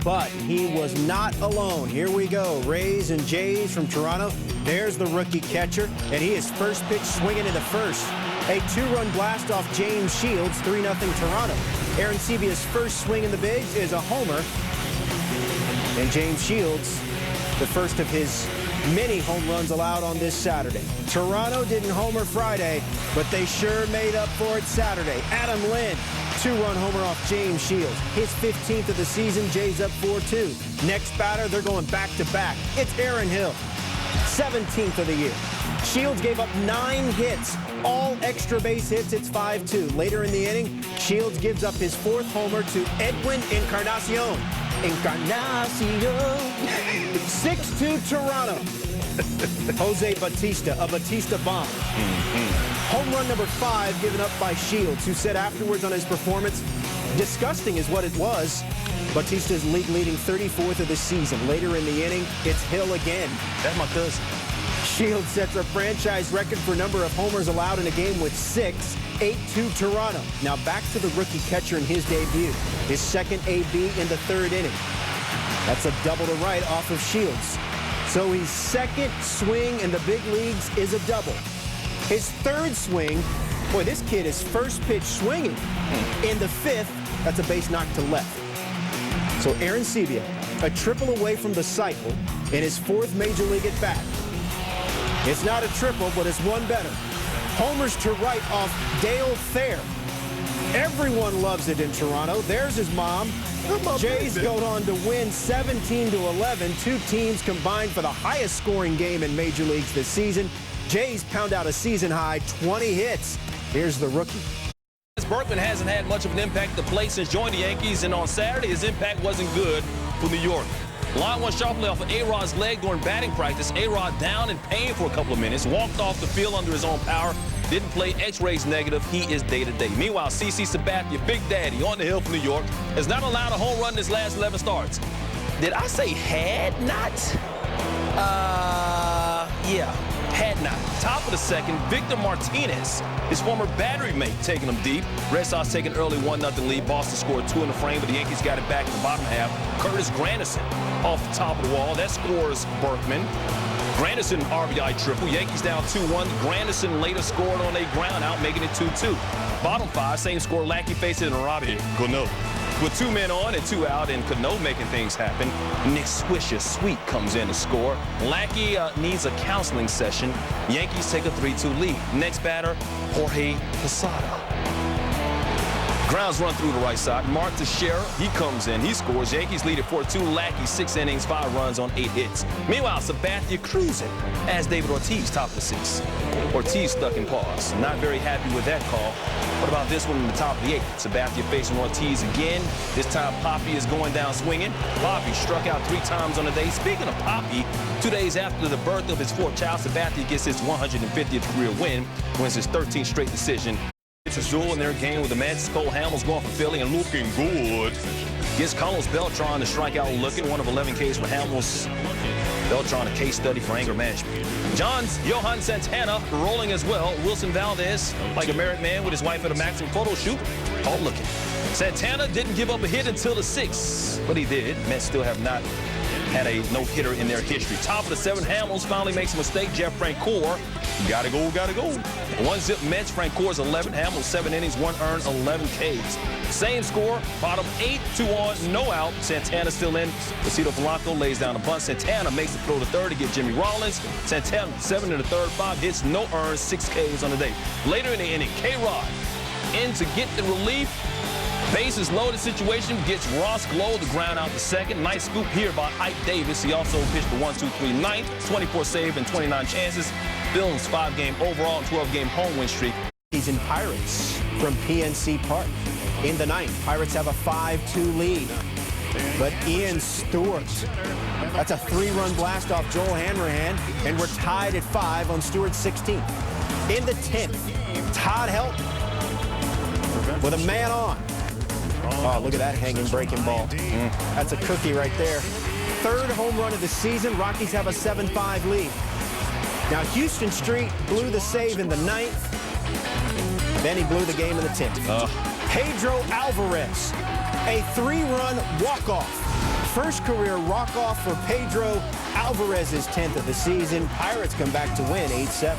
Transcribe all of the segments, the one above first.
But he was not alone. Here we go. Rays and Jays from Toronto. There's the rookie catcher, and he is first pitch swinging in the first. A two-run blast off James Shields, 3-0 Toronto. Aaron Sevia's first swing in the bigs is a homer. And James Shields, the first of his many home runs allowed on this Saturday. Toronto didn't homer Friday, but they sure made up for it Saturday. Adam Lynn, two-run homer off James Shields. His 15th of the season, Jays up 4-2. Next batter, they're going back-to-back. It's Aaron Hill, 17th of the year. Shields gave up 9 hits, all extra base hits. It's 5-2. Later in the inning, Shields gives up his 4th homer to Edwin Encarnacion. 6-2 Toronto. Jose Bautista, a Bautista bomb. Home run number 5 given up by Shields, who said afterwards on his performance, disgusting is what it was. Bautista's league-leading 34th of the season. Later in the inning, it's Hill again. That's my cousin. Shields sets a franchise record for number of homers allowed in a game with 6. 8-2 Toronto. Now back to the rookie catcher in his debut. His second AB in the 3rd inning. That's a double to right off of Shields. So his second swing in the big leagues is a double. His 3rd swing, boy, this kid is first pitch swinging. In the 5th, that's a base knock to left. So Aaron Sevia, a triple away from the cycle in his 4th major league at bat. It's not a triple, but it's one better. Homers to right off Dale Thayer. Everyone loves it in Toronto. There's his mom. Jays go on to win 17-11. Two teams combined for the highest scoring game in major leagues this season. Jays pound out a season high 20 hits. Here's the rookie. Berkman hasn't had much of an impact at the plate since joining the Yankees, and on Saturday his impact wasn't good for New York. Line one sharply off of A-Rod's leg during batting practice. A-Rod down in pain for a couple of minutes, walked off the field under his own power, didn't play, X-rays negative. He is day-to-day. Meanwhile, CC Sabathia, Big Daddy on the hill from New York, has not allowed a home run in his last 11 starts. Did I say had not? Yeah, had not. Top of the 2nd, Victor Martinez, his former battery mate, taking him deep. Red Sox taking early 1-0 lead. Boston scored 2 in the frame, but the Yankees got it back in the bottom half. Curtis Granderson off the top of the wall. That scores Berkman. Granderson RBI triple. Yankees down 2-1. Granderson later scored on a ground out, making it 2-2. Bottom 5, same score. Lackey faces Robbie Cano. With 2 men on and 2 out, and Cano making things happen. Nick Swisher Sweet comes in to score. Lackey needs a counseling session. Yankees take a 3-2 lead. Next batter, Jorge Posada. Grounds run through the right side. Mark Teixeira, he comes in, he scores. Yankees lead at 4-2. Lackey, 6 innings, 5 runs on 8 hits. Meanwhile, Sabathia cruising as David Ortiz top of the 6th. Ortiz stuck in pause. Not very happy with that call. What about this one in the top of the 8th? Sabathia facing Ortiz again. This time, Poppy is going down swinging. Poppy struck out 3 times on the day. Speaking of Poppy, 2 days after the birth of his 4th child, Sabathia gets his 150th career win, wins his 13th straight decision. It's Azul in their game with the Mets. Cole Hamels going for Philly and looking good. Gets Carlos Beltran to strike out looking. 1 of 11 Ks for Hamels. Beltran, a case study for anger management. Johan Santana rolling as well. Wilson Valdez, like a married man with his wife at a Maxim photo shoot. All looking. Santana didn't give up a hit until the 6th, but he did. Mets still have not had a no-hitter in their history. Top of the 7th, Hamels finally makes a mistake. Jeff Francoeur, gotta go, gotta go. 1-zip Mets, Francoeur's 11, Hamels 7 innings, 1 earned, 11 Ks. Same score, bottom 8, 2 on, no out. Santana still in. Lucido Polanco lays down a bunt. Santana makes the throw to third to get Jimmy Rollins. Santana 7 in the 3rd, 5 hits, no earned, 6 Ks on the day. Later in the inning, K-Rod in to get the relief. Bases loaded situation, gets Ross Glow the ground out the 2nd. Nice scoop here by Ike Davis. He also pitched the 1-2-3 ninth, 24 save and 29 chances. Bill's 5-game overall and 12-game home win streak. He's in Pirates from PNC Park. In the 9th, Pirates have a 5-2 lead. But Ian Stewart, that's a 3-run blast off Joel Hanrahan, and we're tied at 5 on Stewart's 16th. In the 10th, Todd Helton with a man on. Oh, look at that hanging breaking ball. That's a cookie right there. 3rd home run of the season. Rockies have a 7-5 lead. Now, Houston Street blew the save in the 9th. Then he blew the game in the 10th. Pedro Alvarez, a 3-run walk-off. First career walk-off for Pedro Alvarez's 10th of the season. Pirates come back to win 8-7.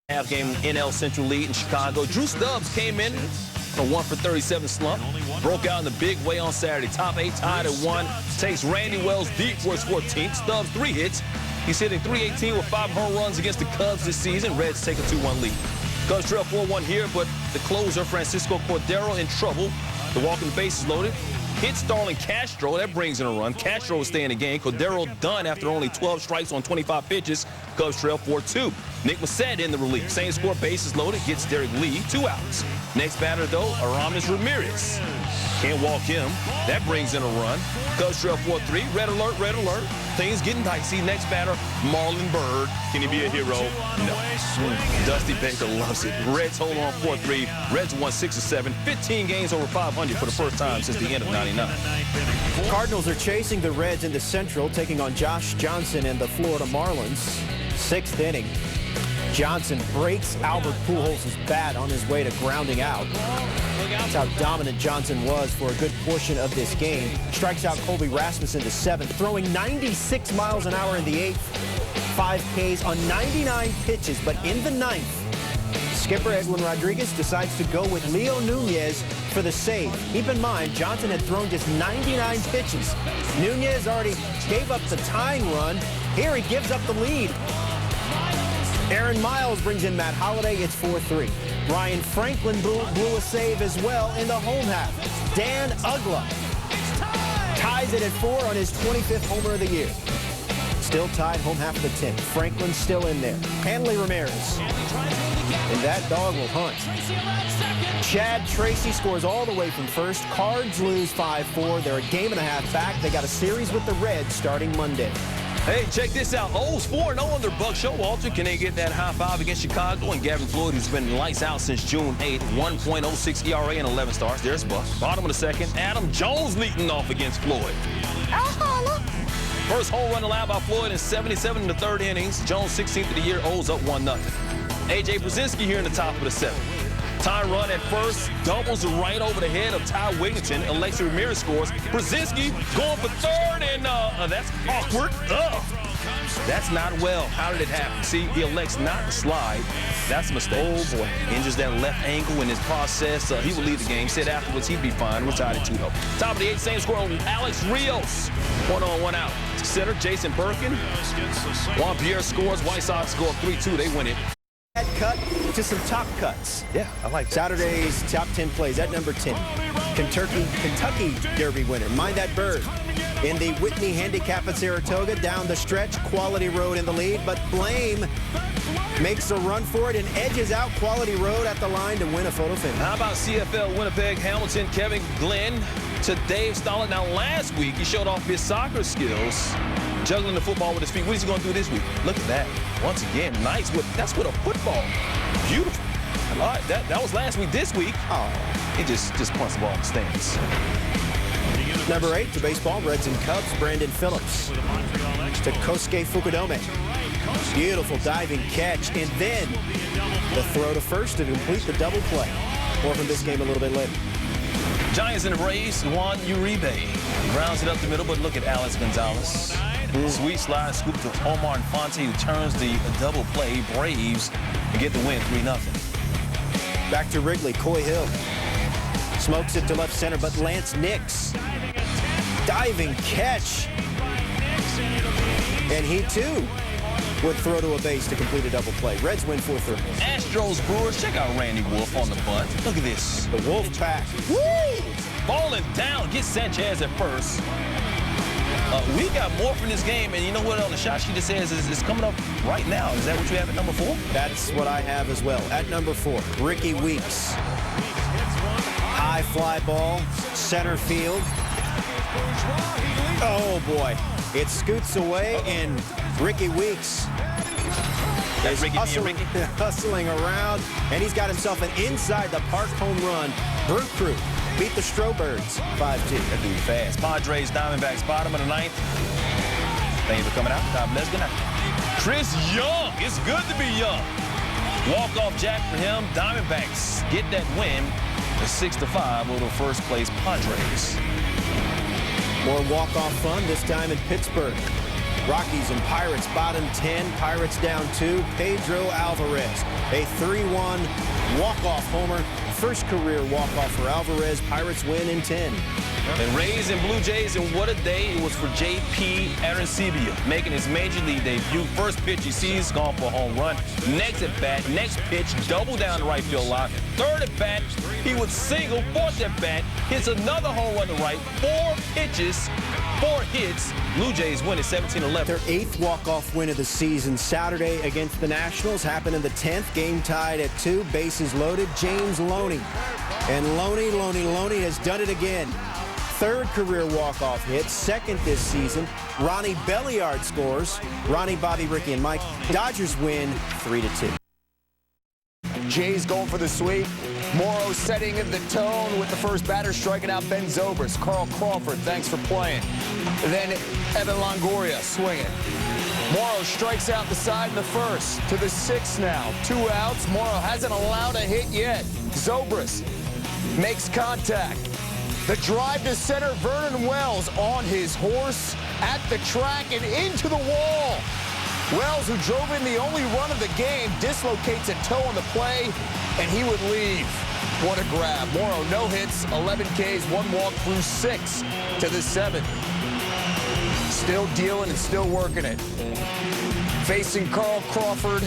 Half game NL Central lead in Chicago. Drew Stubbs came in a 1-for-37 slump. Broke out in the big way on Saturday. Top 8 tied at 1. Takes Randy Wells deep for his 14th. Stubbs 3 hits. He's hitting .318 with 5 home runs against the Cubs this season. Reds take a 2-1 lead. Cubs trail 4-1 here, but the closer, Francisco Cordero, in trouble. The walking bases loaded. Hit Starlin Castro. That brings in a run. Castro will stay in the game. Cordero done after only 12 strikes on 25 pitches. Cubs trail 4-2. Nick Massett in the relief. Same score, bases loaded. Gets Derek Lee 2 outs. Next batter, though, Aramis Ramirez. Can't walk him. That brings in a run. Cubs trail 4-3. Red alert, red alert. Things getting dicey. Next batter, Marlon Byrd. Can he be a hero? No. Dusty Baker loves it. Reds hold on 4-3. Reds won 6 of 7. 15 games over 500 for the first time since the end of '99. Cardinals are chasing the Reds in the Central, taking on Josh Johnson and the Florida Marlins. 6th inning. Johnson breaks Albert Pujols' bat on his way to grounding out. That's how dominant Johnson was for a good portion of this game. Strikes out Colby Rasmussen in the 7th, throwing 96 miles an hour in the 8th. 5 Ks on 99 pitches, but in the 9th, skipper Edwin Rodriguez decides to go with Leo Nunez for the save. Keep in mind, Johnson had thrown just 99 pitches. Nunez already gave up the tying run. Here he gives up the lead. Aaron Miles brings in Matt Holliday. It's 4-3. Ryan Franklin blew a save as well in the home half. Dan Ugla ties it at 4 on his 25th homer of the year. Still tied home half of the 10th. Franklin's still in there. Hanley Ramirez. And that dog will hunt. Chad Tracy scores all the way from first. Cards lose 5-4. They're a game and a half back. They got a series with the Reds starting Monday. Hey, check this out. O's 4-0 under Buck Showalter. Can they get that high 5 against Chicago? And Gavin Floyd, who's been lights out since June 8th, 1.06 ERA and 11 starts. There's Buck. Bottom of the 2nd, Adam Jones leading off against Floyd. First home run allowed by Floyd in 77 in the 3rd innings. Jones 16th of the year. O's up 1-0. A.J. Brzezinski here in the top of the 7th. Ty run at first, doubles right over the head of Ty Wigginton. Alexi Ramirez scores. Brzezinski going for 3rd, and that's awkward. That's not well. How did it happen? See, he elects not to slide. That's a mistake. Oh, boy. Injures that left ankle in his process. He will leave the game. Said afterwards he'd be fine. Retired at 2-0. Top of the 8th, same score on Alex Rios. 1 on, 1 out. Center, Jason Birkin. Juan Pierre scores. White Sox score 3-2. They win it. Cut to some top cuts. Yeah, I like that. Saturday's top 10 plays at number 10. Kentucky Derby winner. Mind that bird. In the Whitney Handicap at Saratoga, down the stretch, Quality Road in the lead, but Blame makes a run for it and edges out Quality Road at the line to win a photo finish. How about CFL Winnipeg, Hamilton, Kevin Glenn to Dave Stollett. Now, last week, he showed off his soccer skills, juggling the football with his feet. What is he going to do this week? Look at that. Once again, nice. That's with a football. Beautiful. All right, that was last week. This week, he just punts the ball in the stands. Number 8 to baseball, Reds and Cubs, Brandon Phillips to Kosuke Fukudome. Beautiful diving catch, and then the throw to first to complete the double play. More from this game a little bit later. Giants in the race, Juan Uribe grounds it up the middle, but look at Alex Gonzalez. Sweet slide scoop to Omar Infante, who turns the double play. Braves get the win 3-0. Back to Wrigley, Coy Hill smokes it to left center, but Lance Nix diving catch, and he too would throw to a base to complete a double play. Reds win 4-3. Astros Brewers, check out Randy Wolf on the bunt. Look at this. The Wolf pack. Woo! Falling down, gets Sanchez at first. We got more from this game, and you know what on the shot sheet it says is coming up right now. Is that what you have at number 4? That's what I have as well. At number 4, Ricky Weeks. High fly ball, center field. Oh, boy. It scoots away, and Ricky Weeks is hustling around, and he's got himself an inside the park home run. Bird Crew beat the Strawbirds 5-2. That dude fast. Padres, Diamondbacks, bottom of the 9th. Thank you for coming out. God bless. Good night. Chris Young. It's good to be young. Walk-off jack for him. Diamondbacks get that win. 6-5 over the first place Padres. More walk-off fun, this time in Pittsburgh. Rockies and Pirates bottom 10. Pirates down 2. Pedro Alvarez, a 3-1 walk-off homer. First career walk-off for Alvarez. Pirates win in 10. And Rays and Blue Jays, and what a day it was for J.P. Arancibia, making his major league debut. First pitch he sees, gone for a home run. Next at bat, next pitch, double down the right field line. Third at bat, he would single. Fourth at bat, hits another home run to right. 4 pitches, 4 hits. Blue Jays win at 17-11. Their 8th walk-off win of the season Saturday against the Nationals happened in the 10th. Game tied at 2. Bases loaded. James Loney. And Loney has done it again. 3rd career walk-off hit, 2nd this season. Ronnie Belliard scores. Ronnie, Bobby, Ricky, and Mike. Dodgers win 3-2. Jays going for the sweep. Morrow setting the tone with the first batter, striking out Ben Zobrist. Carl Crawford, thanks for playing. Then Evan Longoria swinging. Morrow strikes out the side in the first. To the 6th now. 2 outs. Morrow hasn't allowed a hit yet. Zobrist makes contact. The drive to center, Vernon Wells on his horse at the track and into the wall. Wells, who drove in the only run of the game, dislocates a toe on the play, and he would leave. What a grab. Morrow, no hits, 11 Ks, 1 walk through 6 to the 7th. Still dealing and still working it. Facing Carl Crawford,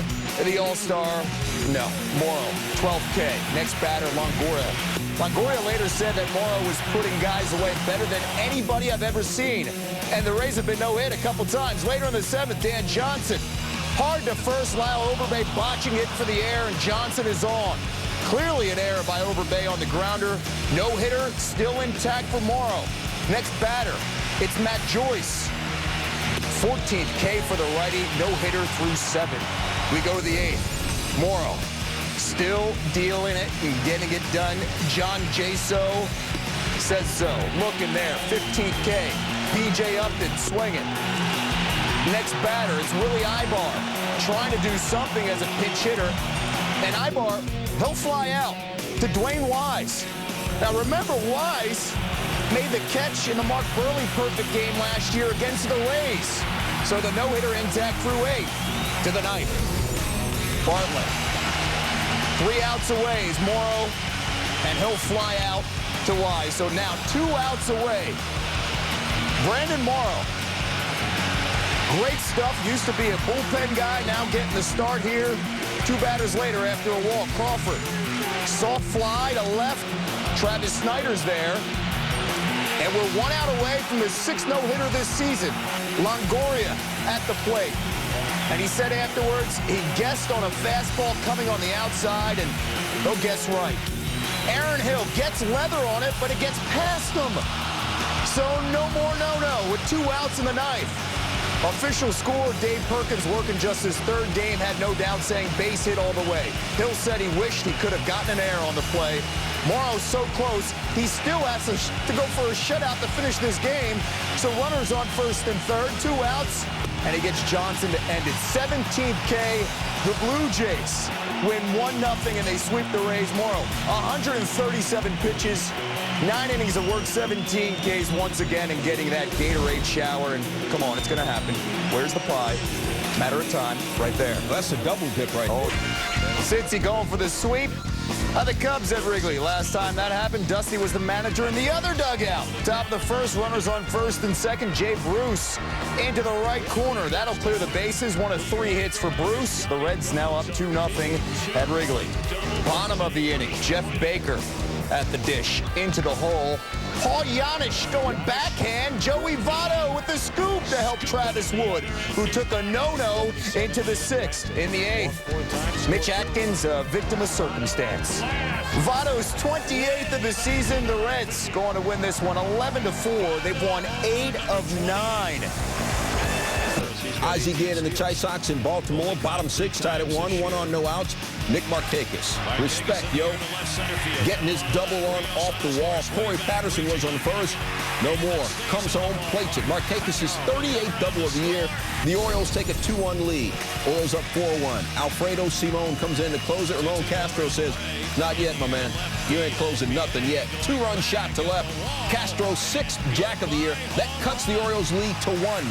the All-Star. No, Morrow, 12th K. Next batter, Longoria. Longoria later said that Morrow was putting guys away better than anybody I've ever seen. And the Rays have been no-hit a couple times. Later in the 7th, Dan Johnson. Hard to first, Lyle Overbay botching it for the air, and Johnson is on. Clearly an error by Overbay on the grounder. No-hitter, still intact for Morrow. Next batter, it's Matt Joyce. 14th K for the righty, no-hitter through 7. We go to the 8th. Morrow still dealing it and getting it done. John Jaso says so. Looking there, 15th K. B.J. Upton swinging. Next batter is Willie Ibar, trying to do something as a pinch hitter. And Ibar, he'll fly out to Dwayne Wise. Now remember, Wise made the catch in the Mark Burley perfect game last year against the Rays. So the no-hitter intact through 8. To the 9th. Bartlett. 3 outs away is Morrow, and he'll fly out to Wise. So now 2 outs away. Brandon Morrow. Great stuff. Used to be a bullpen guy, now getting the start here. 2 batters later after a walk. Crawford. Soft fly to left. Travis Snyder's there. And we're 1 out away from the 6th no-hitter this season. Longoria at the plate. And he said afterwards he guessed on a fastball coming on the outside, and he'll guess right. Aaron Hill gets leather on it, but it gets past him. So no more no-no with 2 outs in the 9th. Official score, Dave Perkins working just his 3rd game, had no doubt saying base hit all the way. Hill said he wished he could have gotten an error on the play. Morrow's so close, he still has to go for a shutout to finish this game. So runners on 1st and 3rd, 2 outs. And he gets Johnson to end it. 17th K. The Blue Jays win 1-0, and they sweep the Rays. Morrow, 137 pitches, 9 innings of work, 17 Ks once again, and getting that Gatorade shower. And come on, it's going to happen. Where's the pie? Matter of time, right there. That's a double dip right there. Cincy going for the sweep. The Cubs at Wrigley. Last time that happened, Dusty was the manager in the other dugout. Top of the 1st, runners on 1st and 2nd. Jay Bruce into the right corner. That'll clear the bases. 1 of 3 hits for Bruce. The Reds now up 2-0 at Wrigley. Bottom of the inning, Jeff Baker at the dish into the hole. Paul Janisch going backhand. Joey Votto with the scoop to help Travis Wood, who took a no-no into the 6th. In the 8th, Mitch Atkins, a victim of circumstance. Votto's 28th of the season. The Reds going to win this one 11-4. They've won 8 of 9. Ozzie Guillen and the Chi Sox in Baltimore. Bottom 6 tied at 1 on no outs. Nick Markakis. Respect, yo. Getting his double on off the wall. Corey Patterson was on first. No more. Comes home, plates it. Markakis' 38th double of the year. The Orioles take a 2-1 lead. Orioles up 4-1. Alfredo Simon comes in to close it. Ramon Castro says, not yet, my man. You ain't closing nothing yet. 2-run shot to left. Castro's 6th jack of the year. That cuts the Orioles' lead to 1.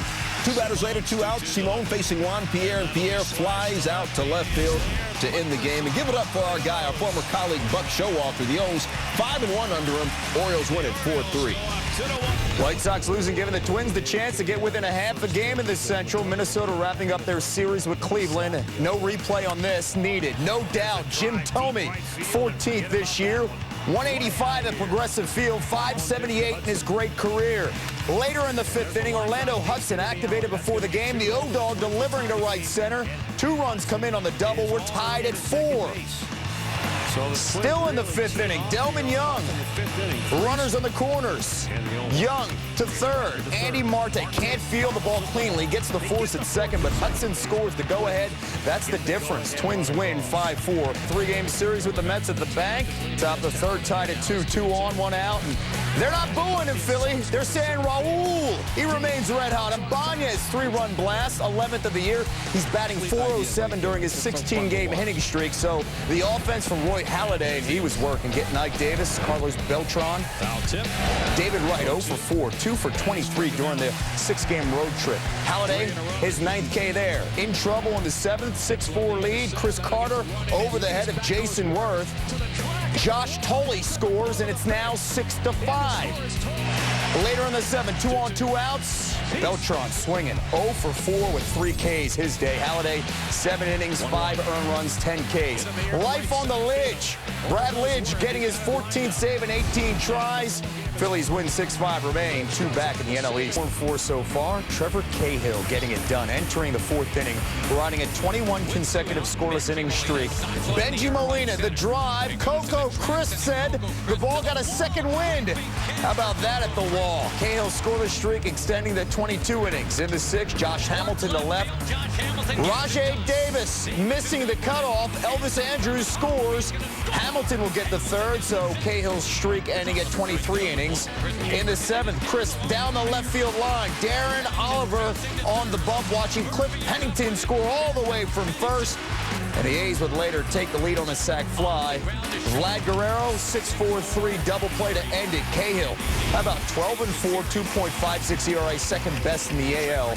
2 batters later, 2 outs. Simone facing Juan Pierre, and Pierre flies out to left field to end the game. And give it up for our guy, our former colleague Buck Showalter. The O's 5-1 under him. Orioles win it 4-3. White Sox losing, giving the Twins the chance to get within a half a game in the Central. Minnesota wrapping up their series with Cleveland. No replay on this needed. No doubt, Jim Thome, 14th this year. 185 at Progressive Field, 578 in his great career. Later in the 5th inning, Orlando Hudson activated before the game. The O-Dog delivering to right center. 2 runs come in on the double. We're tied at 4. Still in the 5th inning, Delman Young. Runners on the corners. Young to third. Andy Marte can't field the ball cleanly. Gets the force at second, but Hudson scores the go-ahead. That's the difference. Twins win 5-4. 3-game series with the Mets at the bank. Top the 3rd, tied at 2. 2 on, 1 out. And they're not booing in Philly. They're saying Raul. He remains red hot. And Banya's 3-run blast, 11th of the year. He's batting .407 during his 16-game hitting streak. So the offense from Roy Halladay, he was working, getting Ike Davis, Carlos Beltran. Foul tip. David Wright 0 for 4, 2 for 23 during the 6-game road trip. Halladay, his 9th K there. In trouble in the 7th, 6-4 lead. Chris Carter over the head of Jason Worth. Josh Tolley scores, and it's now 6-5. Later in the 7th, 2 on, 2 outs. Beltran swinging 0 for 4 with 3 Ks his day. Halladay, 7 innings, 5 earned runs, 10 Ks. Life on the Lidge. Brad Lidge getting his 14th save in 18 tries. Phillies win 6-5, remain 2 back in the NL East. 4-4 so far. Trevor Cahill getting it done, entering the 4th inning, riding a 21 consecutive scoreless inning streak. Benji Molina, the drive. Coco Crisp said the ball got a second wind. How about that at the wall? Cahill's scoreless streak extending to 22 innings. In the 6th, Josh Hamilton to left. Rajay Davis missing the cutoff. Elvis Andrews scores. Hamilton will get the 3rd, so Cahill's streak ending at 23 innings. In the 7th, Chris down the left field line. Darren Oliver on the bump, watching Cliff Pennington score all the way from first. And the A's would later take the lead on a sac fly. Vlad Guerrero, 6-4-3 double play to end it. Cahill, how about 12-4, 2.56 ERA, second best in the AL.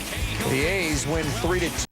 The A's win 3-2.